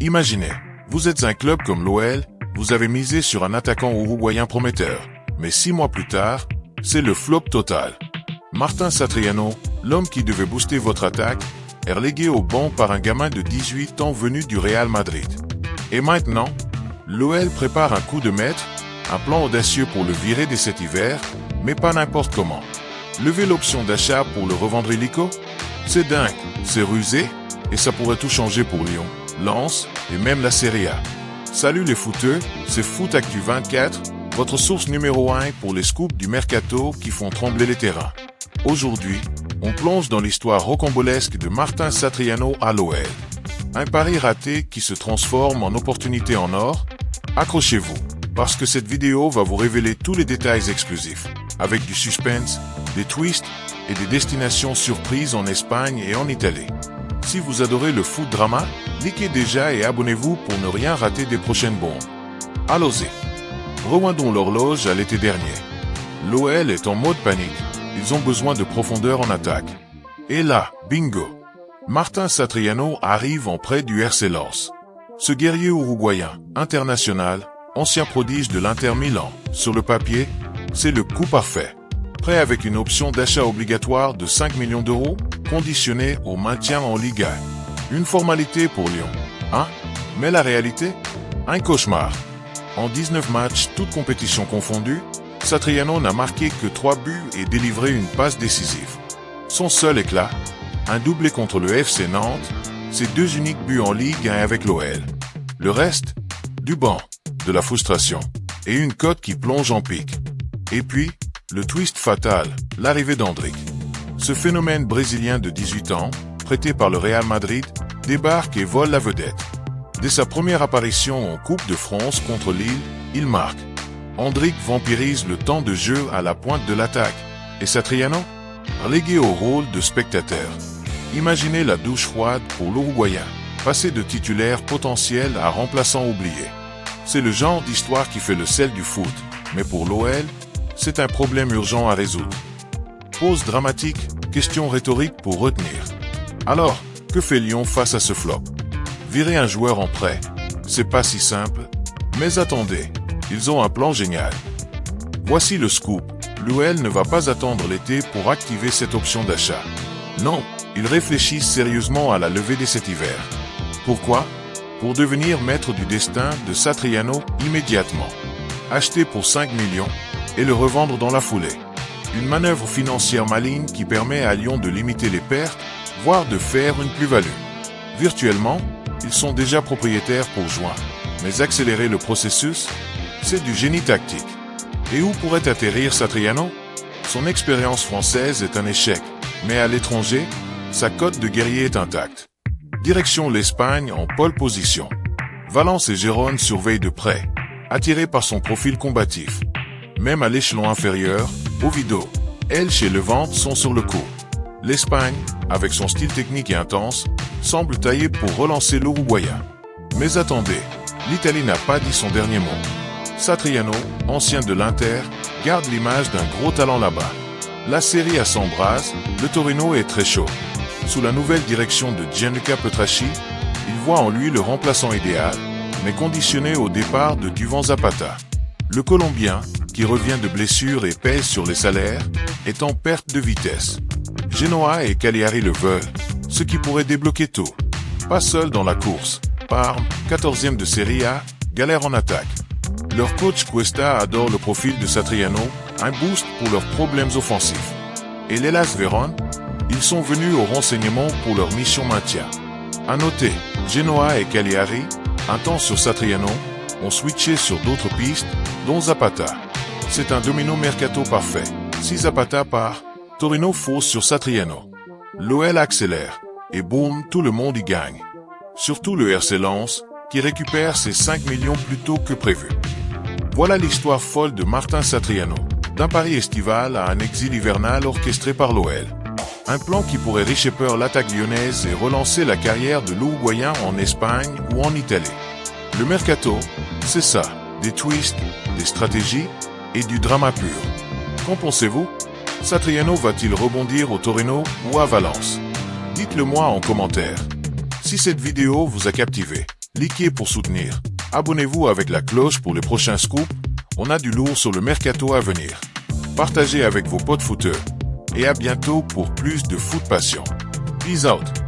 Imaginez, vous êtes un club comme l'OL, vous avez misé sur un attaquant uruguayen prometteur, mais 6 mois plus tard, c'est le flop total. Martín Satriano, l'homme qui devait booster votre attaque, est relégué au banc par un gamin de 18 ans venu du Real Madrid. Et maintenant, l'OL prépare un coup de maître, un plan audacieux pour le virer dès cet hiver, mais pas n'importe comment. Lever l'option d'achat pour le revendre illico? C'est dingue, c'est rusé, et ça pourrait tout changer pour Lyon, Lens et même la Serie A. Salut les footeux, c'est Foot Actu 24, votre source numéro 1 pour les scoops du mercato qui font trembler les terrains. Aujourd'hui, on plonge dans l'histoire rocambolesque de Martín Satriano à l'OL. Un pari raté qui se transforme en opportunité en or? Accrochez-vous, parce que cette vidéo va vous révéler tous les détails exclusifs, avec du suspense, des twists et des destinations surprises en Espagne et en Italie. Si vous adorez le foot drama, likez déjà et abonnez-vous pour ne rien rater des prochaines bombes. Allons-y. Rewindons l'horloge à l'été dernier. L'OL est en mode panique, ils ont besoin de profondeur en attaque. Et là, bingo! Martín Satriano arrive en prêt du RC Lens. Ce guerrier uruguayen, international, ancien prodige de l'Inter Milan, sur le papier, c'est le coup parfait. Prêt avec une option d'achat obligatoire de 5 millions d'euros, conditionnée au maintien en Liga. Une formalité pour Lyon, hein? Mais la réalité? Un cauchemar. En 19 matchs, toutes compétitions confondues, Satriano n'a marqué que 3 buts et délivré une passe décisive. Son seul éclat? Un doublé contre le FC Nantes, ses 2 uniques buts en Ligue 1 avec l'OL. Le reste? Du banc, de la frustration, et une cote qui plonge en pique. Et puis, le twist fatal, l'arrivée d'Endrick. Ce phénomène brésilien de 18 ans, prêté par le Real Madrid, débarque et vole la vedette. Dès sa première apparition en Coupe de France contre Lille, il marque. Endrick vampirise le temps de jeu à la pointe de l'attaque. Et Satriano? Relégué au rôle de spectateur. Imaginez la douche froide pour l'Uruguayen, passer de titulaire potentiel à remplaçant oublié. C'est le genre d'histoire qui fait le sel du foot, mais pour l'OL, c'est un problème urgent à résoudre. Pause dramatique, question rhétorique pour retenir. Alors, que fait Lyon face à ce flop? Virer un joueur en prêt, c'est pas si simple, mais attendez, ils ont un plan génial. Voici le scoop, l'OL ne va pas attendre l'été pour activer cette option d'achat. Non, ils réfléchissent sérieusement à la levée dès cet hiver. Pourquoi? Pour devenir maître du destin de Satriano immédiatement. Acheter pour 5 millions et le revendre dans la foulée. Une manœuvre financière maligne qui permet à Lyon de limiter les pertes, voire de faire une plus-value. Virtuellement, ils sont déjà propriétaires pour juin, mais accélérer le processus, c'est du génie tactique. Et où pourrait atterrir Satriano? Son expérience française est un échec, mais à l'étranger, sa cote de guerrier est intacte. Direction l'Espagne en pole position. Valence et Gérone surveillent de près, attirés par son profil combatif. Même à l'échelon inférieur, Oviedo, elle chez Levante sont sur le coup. L'Espagne, avec son style technique et intense, semble taillée pour relancer l'Uruguayen. Mais attendez, l'Italie n'a pas dit son dernier mot. Satriano, ancien de l'Inter, garde l'image d'un gros talent là-bas. La Serie A s'embrase, le Torino est très chaud. Sous la nouvelle direction de Gianluca Petracchi, il voit en lui le remplaçant idéal, mais conditionné au départ de Duvan Zapata. Le Colombien, qui revient de blessure et pèse sur les salaires, est en perte de vitesse. Genoa et Cagliari le veulent, ce qui pourrait débloquer tout. Pas seul dans la course, Parme, 14e de Serie A, galère en attaque. Leur coach Cuesta adore le profil de Satriano, un boost pour leurs problèmes offensifs. Et l'Hellas Vérone? Ils sont venus au renseignement pour leur mission maintien. À noter, Genoa et Cagliari, un temps sur Satriano, ont switché sur d'autres pistes, dont Zapata. C'est un domino mercato parfait. Si Zapata part, Torino fausse sur Satriano. L'OL accélère, et boum, tout le monde y gagne. Surtout le RC Lens, qui récupère ses 5 millions plus tôt que prévu. Voilà l'histoire folle de Martín Satriano, d'un pari estival à un exil hivernal orchestré par l'OL. Un plan qui pourrait réchauffer l'attaque lyonnaise et relancer la carrière de l'Uruguayen en Espagne ou en Italie. Le mercato, c'est ça, des twists, des stratégies et du drama pur. Qu'en pensez-vous? Satriano va-t-il rebondir au Torino ou à Valence? Dites-le moi en commentaire. Si cette vidéo vous a captivé, Cliquez pour soutenir. Abonnez-vous avec la cloche pour les prochains scoops. On a du lourd sur le mercato à venir. Partagez avec vos potes footeurs. Et à bientôt pour plus de foot passion. Peace out.